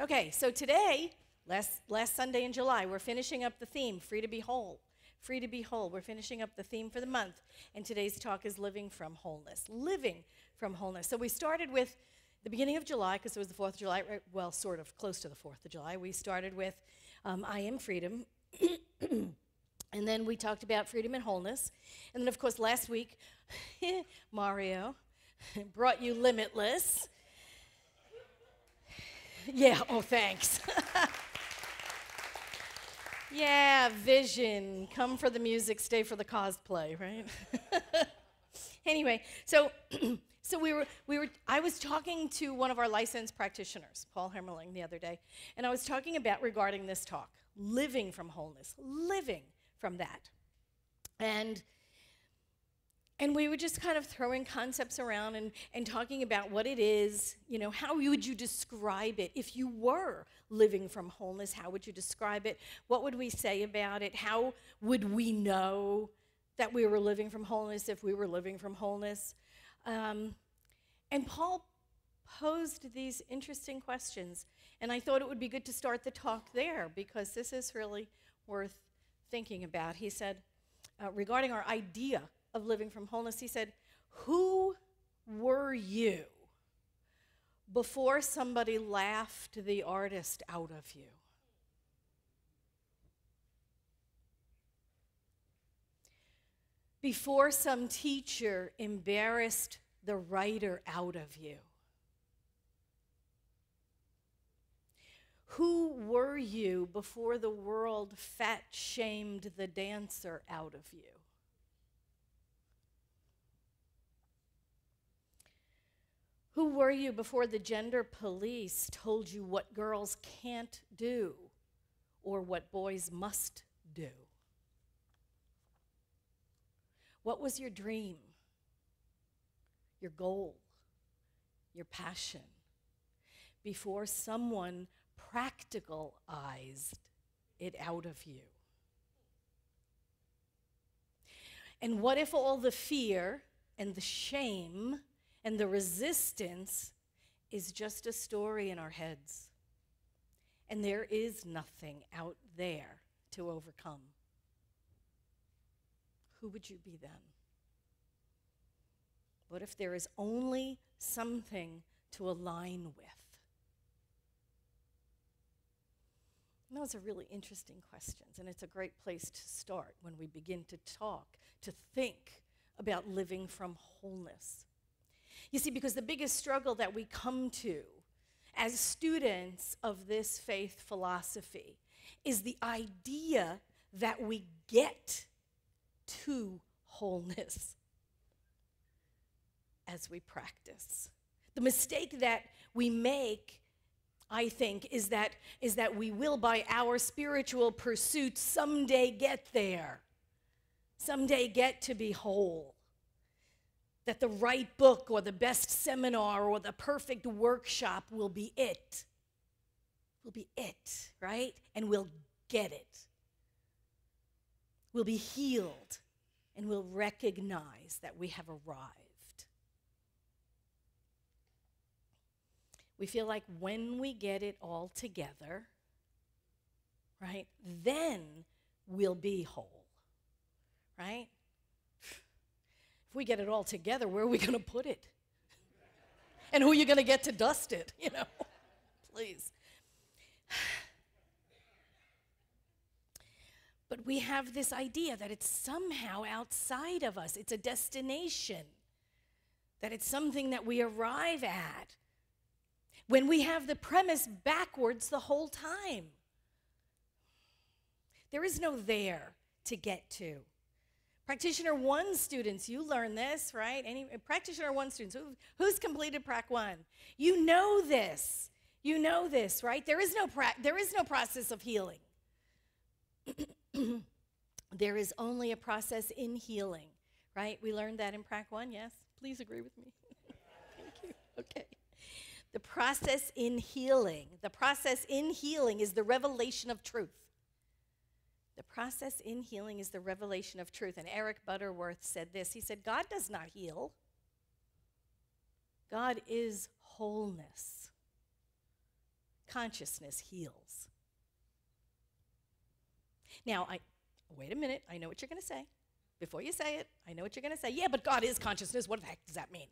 Okay, so today, last Sunday in July, we're finishing up the theme, Free to be Whole. Free to be whole. We're finishing up the theme for the month, and today's talk is living from wholeness. Living from wholeness. So we started with the beginning of July, because it was the 4th of July, right? Well, sort of close to the 4th of July. We started with I am freedom. And then we talked about freedom and wholeness. And then, of course, last week, Mario brought you limitless. Yeah, oh, thanks. Yeah, vision. Come for the music, stay for the cosplay, right? Anyway, so I was talking to one of our licensed practitioners, Paul Hemmerling, the other day, and I was talking about regarding this talk, living from wholeness, living from that. And we were just kind of throwing concepts around and talking about what it is, you know, how would you describe it? If you were living from wholeness, how would you describe it? What would we say about it? How would we know that we were living from wholeness if we were living from wholeness? And Paul posed these interesting questions, and I thought it would be good to start the talk there because this is really worth thinking about. He said, regarding our idea of living from wholeness, he said, who were you before somebody laughed the artist out of you? Before some teacher embarrassed the writer out of you? Who were you before the world fat-shamed the dancer out of you? Who were you before the gender police told you what girls can't do or what boys must do? What was your dream, your goal, your passion before someone practicalized it out of you? And what if all the fear and the shame and the resistance is just a story in our heads, and there is nothing out there to overcome? Who would you be then? What if there is only something to align with? And those are really interesting questions, and it's a great place to start when we begin to talk, to think about living from wholeness. You see, because the biggest struggle that we come to as students of this faith philosophy is the idea that we get to wholeness as we practice. The mistake that we make, I think, is that we will, by our spiritual pursuits, someday get there, someday get to be whole. That the right book or the best seminar or the perfect workshop will be it. Will be it, right? And we'll get it. We'll be healed, and we'll recognize that we have arrived. We feel like when we get it all together, right, then we'll be whole, right? If we get it all together, where are we going to put it? And who are you going to get to dust it, you know? Please. But we have this idea that it's somehow outside of us. It's a destination, that it's something that we arrive at, when we have the premise backwards the whole time. There is no there to get to. Practitioner 1 students, you learn this, right? Practitioner 1 students, who's completed Prac 1? You know this. You know this, right? There is no process of healing. There is only a process in healing, right? We learned that in Prac 1, yes? Please agree with me. Thank you. Okay. The process in healing is the revelation of truth. The process in healing is the revelation of truth. And Eric Butterworth said this. He said, God does not heal. God is wholeness. consciousness heals. Now, wait a minute, I know what you're going to say. Before you say it, I know what you're going to say. Yeah, but God is consciousness. What the heck does that mean?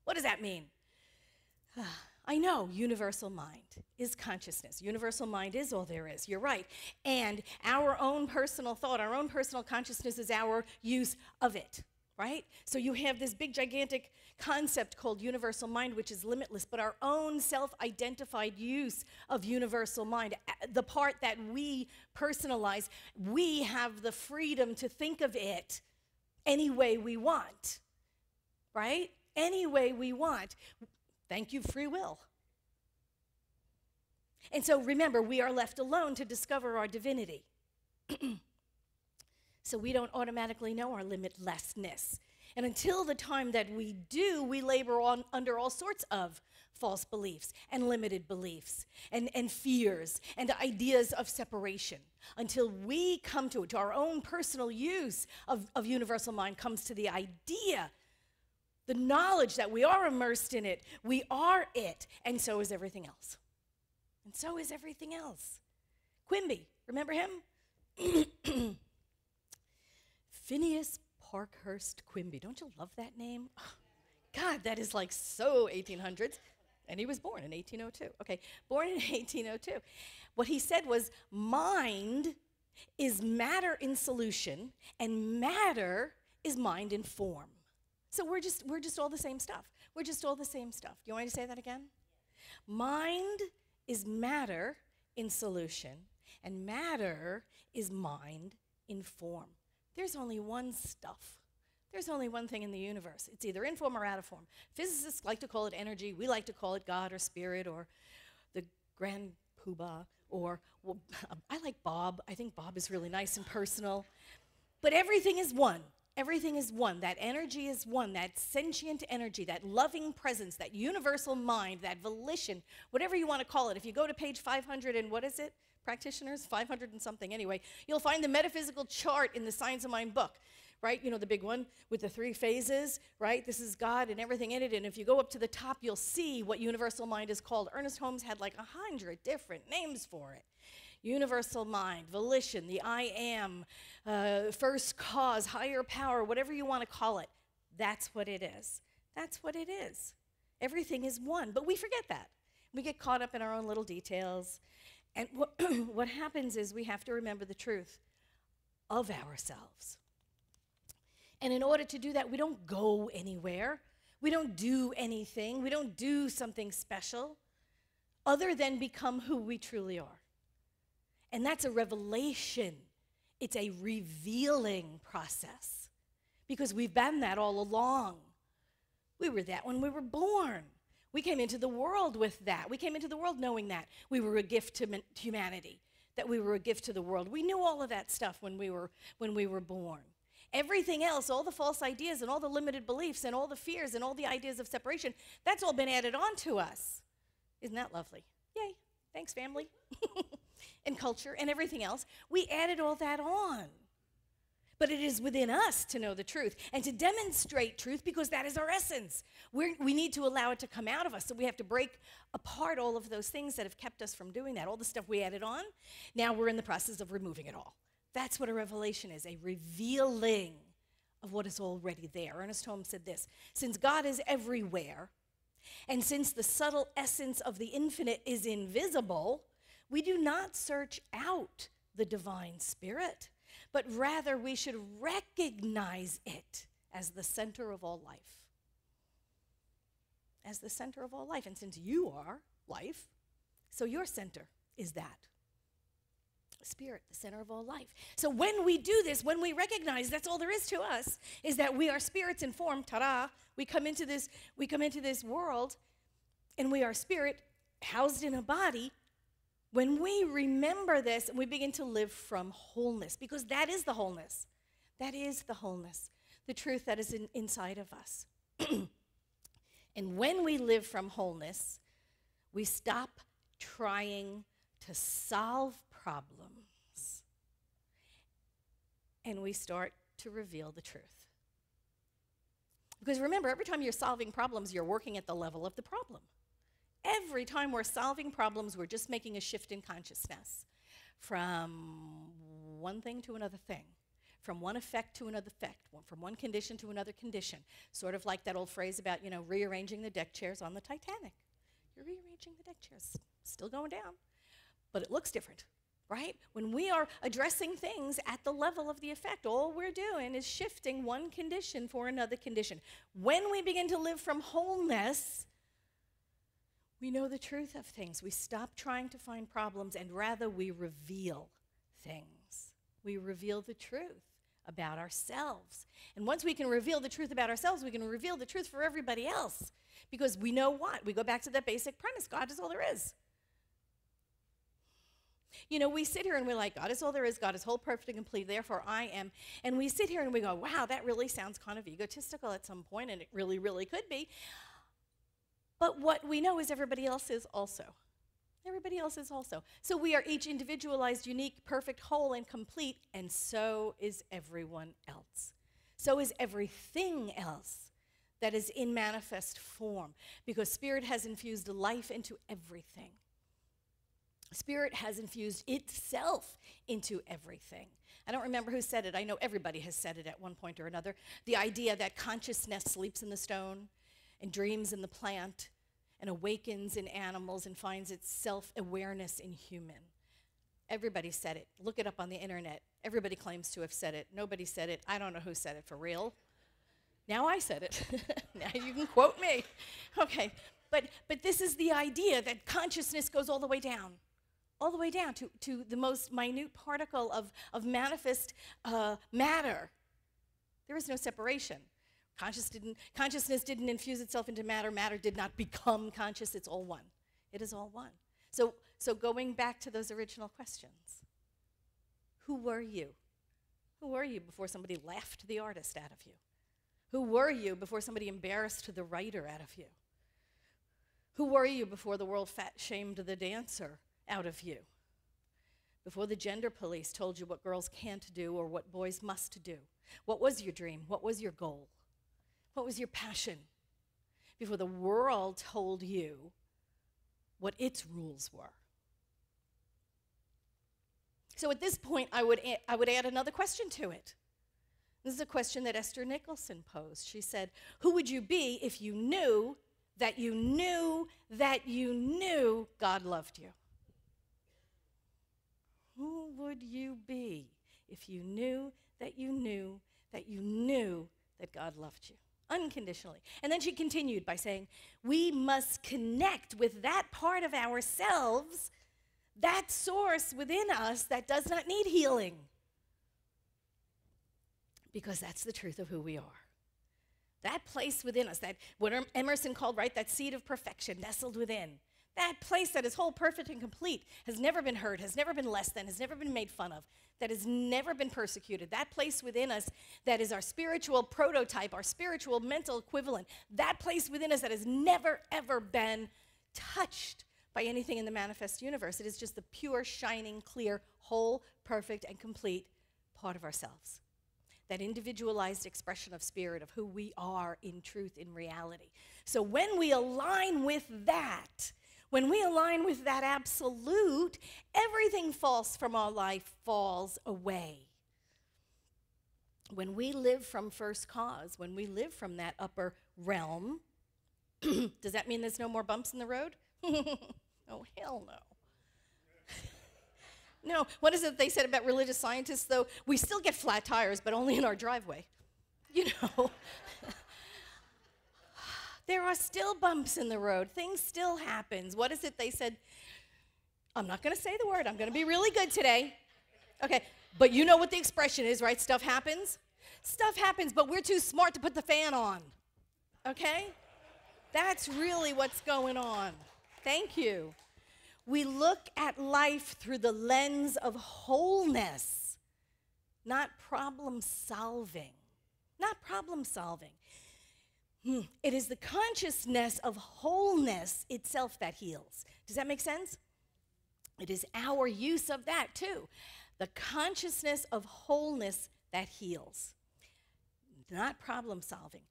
What does that mean? I know universal mind is consciousness. Universal mind is all there is. You're right. And our own personal thought, our own personal consciousness is our use of it, right? So you have this big, gigantic concept called universal mind, which is limitless, but our own self-identified use of universal mind, the part that we personalize, we have the freedom to think of it any way we want, right? Any way we want. Thank you, free will. And so remember, we are left alone to discover our divinity. So we don't automatically know our limitlessness. And until the time that we do, we labor under all sorts of false beliefs and limited beliefs and fears and ideas of separation. Until we come to our own personal use of universal mind comes to the idea, the knowledge that we are immersed in it, we are it, and so is everything else. And so is everything else. Quimby, remember him? Phineas Parkhurst Quimby. Don't you love that name? Oh, God, that is like so 1800s. And he was born in 1802. Okay, born in 1802. What he said was, mind is matter in solution, and matter is mind in form. So we're just all the same stuff. We're just all the same stuff. Do you want me to say that again? Mind is matter in solution, and matter is mind in form. There's only one stuff. There's only one thing in the universe. It's either in form or out of form. Physicists like to call it energy. We like to call it God or spirit or the grand poobah or, well, I like Bob. I think Bob is really nice and personal. But everything is one. Everything is one. That energy is one. That sentient energy, that loving presence, that universal mind, that volition, whatever you want to call it. If you go to page 500 and what is it? Practitioners, 500 and something anyway, you'll find the metaphysical chart in the Science of Mind book, right? You know, the big one with the 3 phases, right? This is God and everything in it. And if you go up to the top, you'll see what universal mind is called. Ernest Holmes had like 100 different names for it. Universal mind, volition, the I am, first cause, higher power, whatever you want to call it. That's what it is. That's what it is. Everything is one, but we forget that. We get caught up in our own little details. And what happens is we have to remember the truth of ourselves. And in order to do that, we don't go anywhere. We don't do anything. We don't do something special other than become who we truly are. And that's a revelation. It's a revealing process because we've been that all along. We were that when we were born. We came into the world with that. We came into the world knowing that we were a gift to humanity, that we were a gift to the world. We knew all of that stuff when we were born. Everything else, all the false ideas and all the limited beliefs and all the fears and all the ideas of separation, that's all been added on to us. Isn't that lovely? Yay. Thanks, family. And culture and everything else. We added all that on. But it is within us to know the truth and to demonstrate truth because that is our essence. We need to allow it to come out of us. So we have to break apart all of those things that have kept us from doing that. All the stuff we added on, now we're in the process of removing it all. That's what a revelation is, a revealing of what is already there. Ernest Holmes said this, since God is everywhere, and since the subtle essence of the infinite is invisible, we do not search out the divine spirit, but rather we should recognize it as the center of all life. As the center of all life. And since you are life, so your center is that. Spirit, the center of all life. So when we do this, when we recognize that's all there is to us, is that we are spirits in form, ta-da, we come into this world, and we are spirit housed in a body. When we remember this, we begin to live from wholeness, because that is the wholeness. That is the wholeness, the truth that is inside of us. And when we live from wholeness, we stop trying to solve problems, and we start to reveal the truth. Because remember, every time you're solving problems, you're working at the level of the problem. every time we're solving problems, we're just making a shift in consciousness from one thing to another thing, from one effect to another effect, from one condition to another condition. Sort of like that old phrase about, rearranging the deck chairs on the Titanic. You're rearranging the deck chairs, still going down, but it looks different, right? When we are addressing things at the level of the effect, all we're doing is shifting one condition for another condition. When we begin to live from wholeness, we know the truth of things. We stop trying to find problems, and rather we reveal things. We reveal the truth about ourselves. And once we can reveal the truth about ourselves, we can reveal the truth for everybody else. Because we know what? We go back to that basic premise. God is all there is. We sit here and we're like, God is all there is. God is whole, perfect, and complete. Therefore, I am. And we sit here and we go, wow, that really sounds kind of egotistical at some point, and it really, really could be. But what we know is everybody else is also. Everybody else is also. So we are each individualized, unique, perfect, whole, and complete, and so is everyone else. So is everything else that is in manifest form, because Spirit has infused life into everything. Spirit has infused itself into everything. I don't remember who said it. I know everybody has said it at one point or another. The idea that consciousness sleeps in the stone and dreams in the plant and awakens in animals and finds its self-awareness in human. Everybody said it. Look it up on the internet. Everybody claims to have said it. Nobody said it. I don't know who said it for real. Now I said it. Now you can quote me. Okay, but this is the idea that consciousness goes all the way down to the most minute particle of manifest matter. There is no separation. Consciousness didn't infuse itself into matter. Matter did not become conscious. It's all one. It is all one. So going back to those original questions, who were you? Who were you before somebody laughed the artist out of you? Who were you before somebody embarrassed the writer out of you? Who were you before the world fat-shamed the dancer out of you? Before the gender police told you what girls can't do or what boys must do? What was your dream? What was your goal? What was your passion? Before the world told you what its rules were. So at this point, I would add another question to it. This is a question that Esther Nicholson posed. She said, who would you be if you knew that you knew that you knew God loved you? Who would you be if you knew that you knew that you knew that God loved you unconditionally? And then she continued by saying, we must connect with that part of ourselves, that source within us that does not need healing. Because that's the truth of who we are. That place within us, that what Emerson called, right, that seed of perfection nestled within. That place that is whole, perfect, and complete, has never been hurt, has never been less than, has never been made fun of, that has never been persecuted. That place within us that is our spiritual prototype, our spiritual mental equivalent. That place within us that has never, ever been touched by anything in the manifest universe. It is just the pure, shining, clear, whole, perfect, and complete part of ourselves. That individualized expression of spirit, of who we are in truth, in reality. So when we align with that, when we align with that absolute, everything false from our life falls away. When we live from first cause, when we live from that upper realm, does that mean there's no more bumps in the road? Oh, hell no. No, what is it they said about religious scientists, though? We still get flat tires, but only in our driveway. You know. There are still bumps in the road. Things still happen. What is it they said? I'm not going to say the word. I'm going to be really good today. Okay, but you know what the expression is, right? Stuff happens. Stuff happens, but we're too smart to put the fan on. Okay? That's really what's going on. Thank you. We look at life through the lens of wholeness, not problem solving. Not problem solving. It is the consciousness of wholeness itself that heals. Does that make sense? It is our use of that too. The consciousness of wholeness that heals. Not problem solving.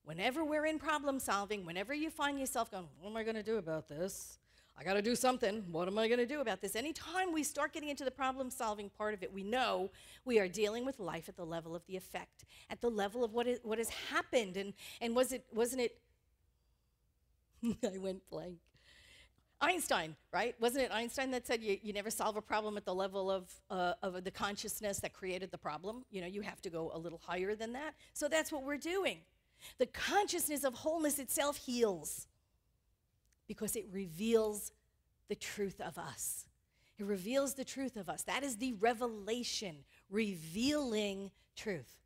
Whenever we're in problem solving, whenever you find yourself going, what am I going to do about this? I got to do something. What am I going to do about this? Anytime we start getting into the problem solving part of it, we know we are dealing with life at the level of the effect, at the level of what has happened. And wasn't it, I went blank. Einstein, right? Wasn't it Einstein that said you never solve a problem at the level of the consciousness that created the problem? You know, you have to go a little higher than that. So that's what we're doing. The consciousness of wholeness itself heals because it reveals the truth of us. It reveals the truth of us. That is the revelation, revealing truth.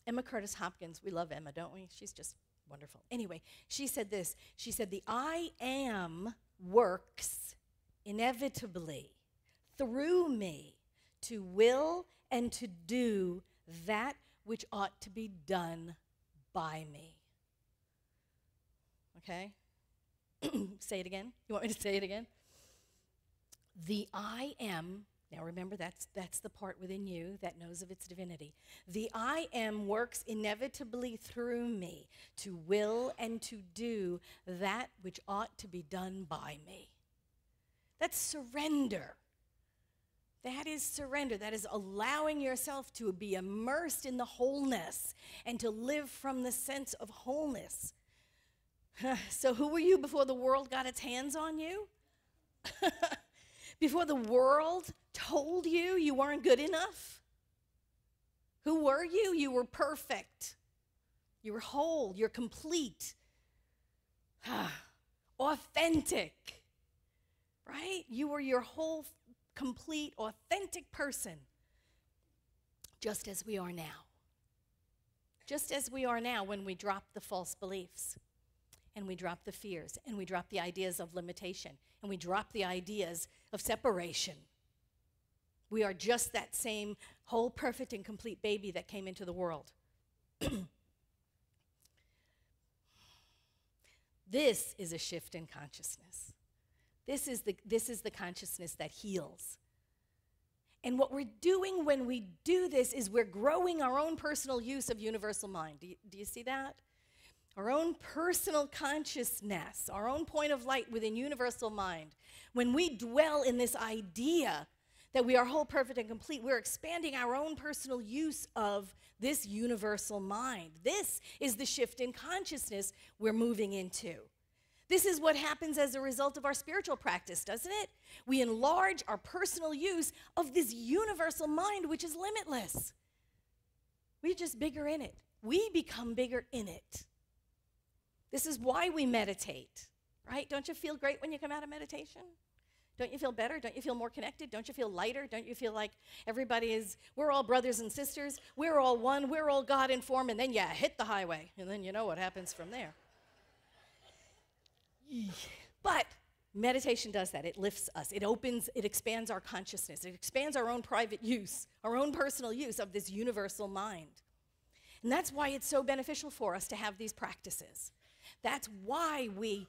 Emma Curtis Hopkins, we love Emma, don't we? She's just wonderful. Anyway, she said this. She said, the I am works inevitably through me to will and to do that which ought to be done by me. Okay? Say it again. You want me to say it again? The I am, now remember that's the part within you that knows of its divinity. The I am works inevitably through me to will and to do that which ought to be done by me. That's surrender. That is surrender. That is allowing yourself to be immersed in the wholeness and to live from the sense of wholeness. So who were you before the world got its hands on you? Before the world told you you weren't good enough? Who were you? You were perfect. You were whole. You're complete. Authentic. Right? You were your whole, complete, authentic person. Just as we are now. Just as we are now when we drop the false beliefs. And we drop the fears, and we drop the ideas of limitation, and we drop the ideas of separation. We are just that same whole, perfect, and complete baby that came into the world. This is a shift in consciousness. This is the consciousness that heals. And what we're doing when we do this is we're growing our own personal use of universal mind. Do you see that? Our own personal consciousness, our own point of light within universal mind. When we dwell in this idea that we are whole, perfect, and complete, we're expanding our own personal use of this universal mind. This is the shift in consciousness we're moving into. This is what happens as a result of our spiritual practice, doesn't it? We enlarge our personal use of this universal mind, which is limitless. We're just bigger in it. We become bigger in it. This is why we meditate, right? Don't you feel great when you come out of meditation? Don't you feel better? Don't you feel more connected? Don't you feel lighter? Don't you feel like we're all brothers and sisters, we're all one, we're all God in form, and then you hit the highway, and then you know what happens from there. But meditation does that. It lifts us. It opens, it expands our consciousness. It expands our own private use, our own personal use of this universal mind. And that's why it's so beneficial for us to have these practices. That's why we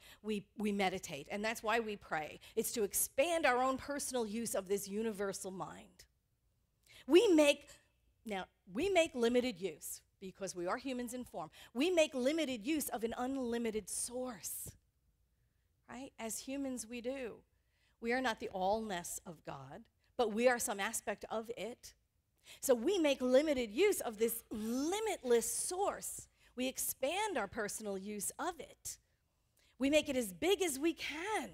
meditate, and that's why we pray. It's to expand our own personal use of this universal mind. We make limited use, because we are humans in form. We make limited use of an unlimited source, right? As humans, we do. We are not the allness of God, but we are some aspect of it. So we make limited use of this limitless source. We expand our personal use of it. We make it as big as we can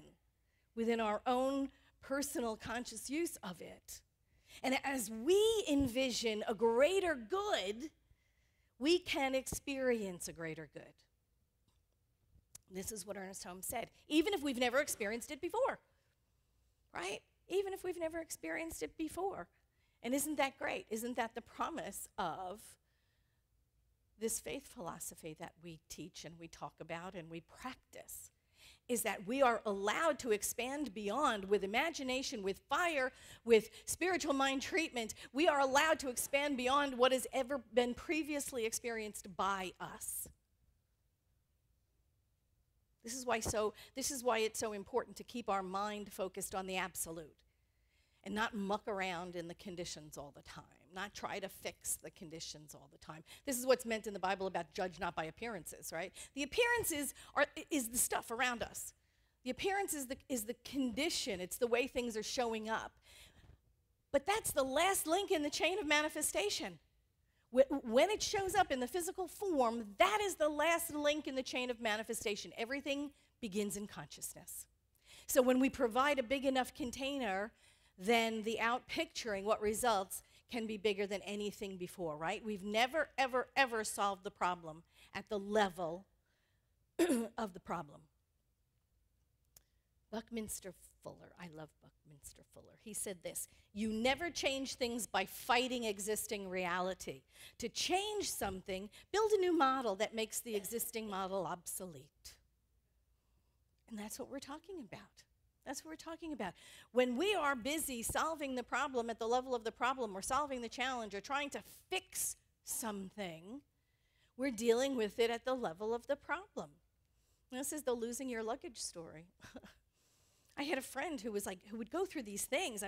within our own personal conscious use of it. And as we envision a greater good, we can experience a greater good. This is what Ernest Holmes said, even if we've never experienced it before, right? Even if we've never experienced it before. And isn't that great? Isn't that the promise of this faith philosophy that we teach and we talk about and we practice? Is that we are allowed to expand beyond with imagination, with fire, with spiritual mind treatment. We are allowed to expand beyond what has ever been previously experienced by us. This is why it's so important to keep our mind focused on the absolute and not muck around in the conditions all the time. not try to fix the conditions all the time. This is what's meant in the Bible about judge not by appearances, right? The appearances is the stuff around us. The appearance is the condition. It's the way things are showing up. But that's the last link in the chain of manifestation. When it shows up in the physical form, that is the last link in the chain of manifestation. Everything begins in consciousness. So when we provide a big enough container, then the outpicturing, what results, can be bigger than anything before, right? We've never, ever, ever solved the problem at the level of the problem. Buckminster Fuller, I love Buckminster Fuller. He said this: you never change things by fighting existing reality. To change something, build a new model that makes the existing model obsolete. And that's what we're talking about. That's what we're talking about. When we are busy solving the problem at the level of the problem, or solving the challenge, or trying to fix something, we're dealing with it at the level of the problem. This is the losing your luggage story. I had a friend who would go through these things.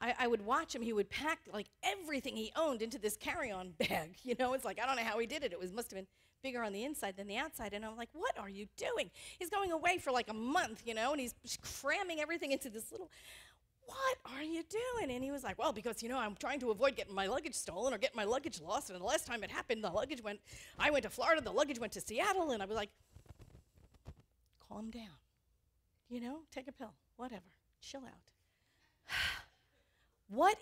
I would watch him. He would pack like everything he owned into this carry-on bag. You know, it's like, I don't know how he did it. Must have been bigger on the inside than the outside. And I'm like, what are you doing? He's going away for like a month, you know, and he's cramming everything into this little, what are you doing? And he was like, well, because, you know, I'm trying to avoid getting my luggage stolen or getting my luggage lost. And the last time it happened, I went to Florida, the luggage went to Seattle. And I was like, calm down. You know, take a pill, whatever, chill out. What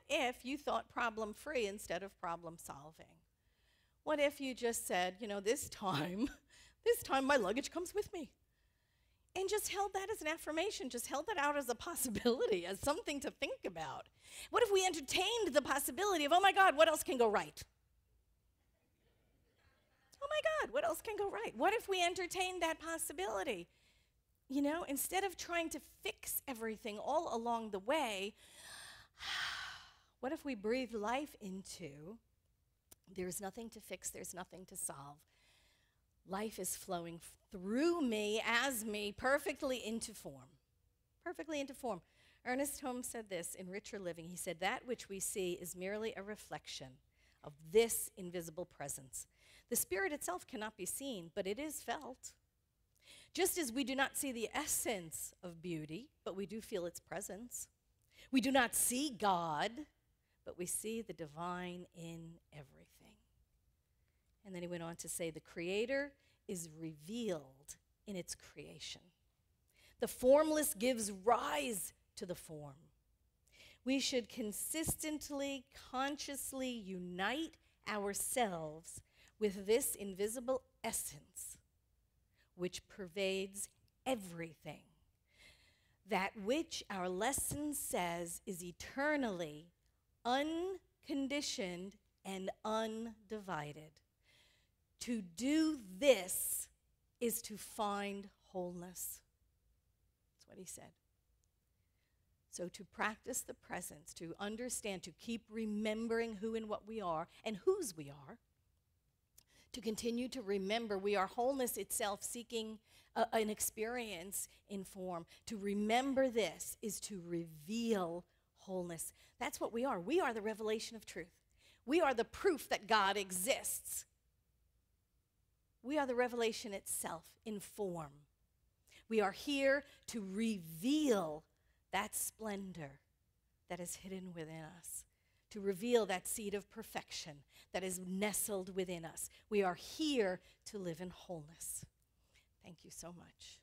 if you thought problem-free instead of problem-solving? What if you just said, you know, this time my luggage comes with me? And just held that as an affirmation, just held that out as a possibility, as something to think about. What if we entertained the possibility of, oh my God, what else can go right? Oh my God, what else can go right? What if we entertained that possibility? You know, instead of trying to fix everything all along the way, what if we breathe life into, there's nothing to fix, there's nothing to solve. Life is flowing through me, as me, perfectly into form. Perfectly into form. Ernest Holmes said this in Richer Living. He said, that which we see is merely a reflection of this invisible presence. The spirit itself cannot be seen, but it is felt. Just as we do not see the essence of beauty, but we do feel its presence. We do not see God, but we see the divine in everything. And then he went on to say, the Creator is revealed in its creation. The formless gives rise to the form. We should consistently, consciously unite ourselves with this invisible essence, which pervades everything. That which our lesson says is eternally unconditioned and undivided. To do this is to find wholeness. That's what he said. So to practice the presence, to understand, to keep remembering who and what we are and whose we are, to continue to remember we are wholeness itself, seeking an experience in form. To remember this is to reveal wholeness. That's what we are. We are the revelation of truth. We are the proof that God exists. We are the revelation itself in form. We are here to reveal that splendor that is hidden within us, to reveal that seed of perfection that is nestled within us. We are here to live in wholeness. Thank you so much.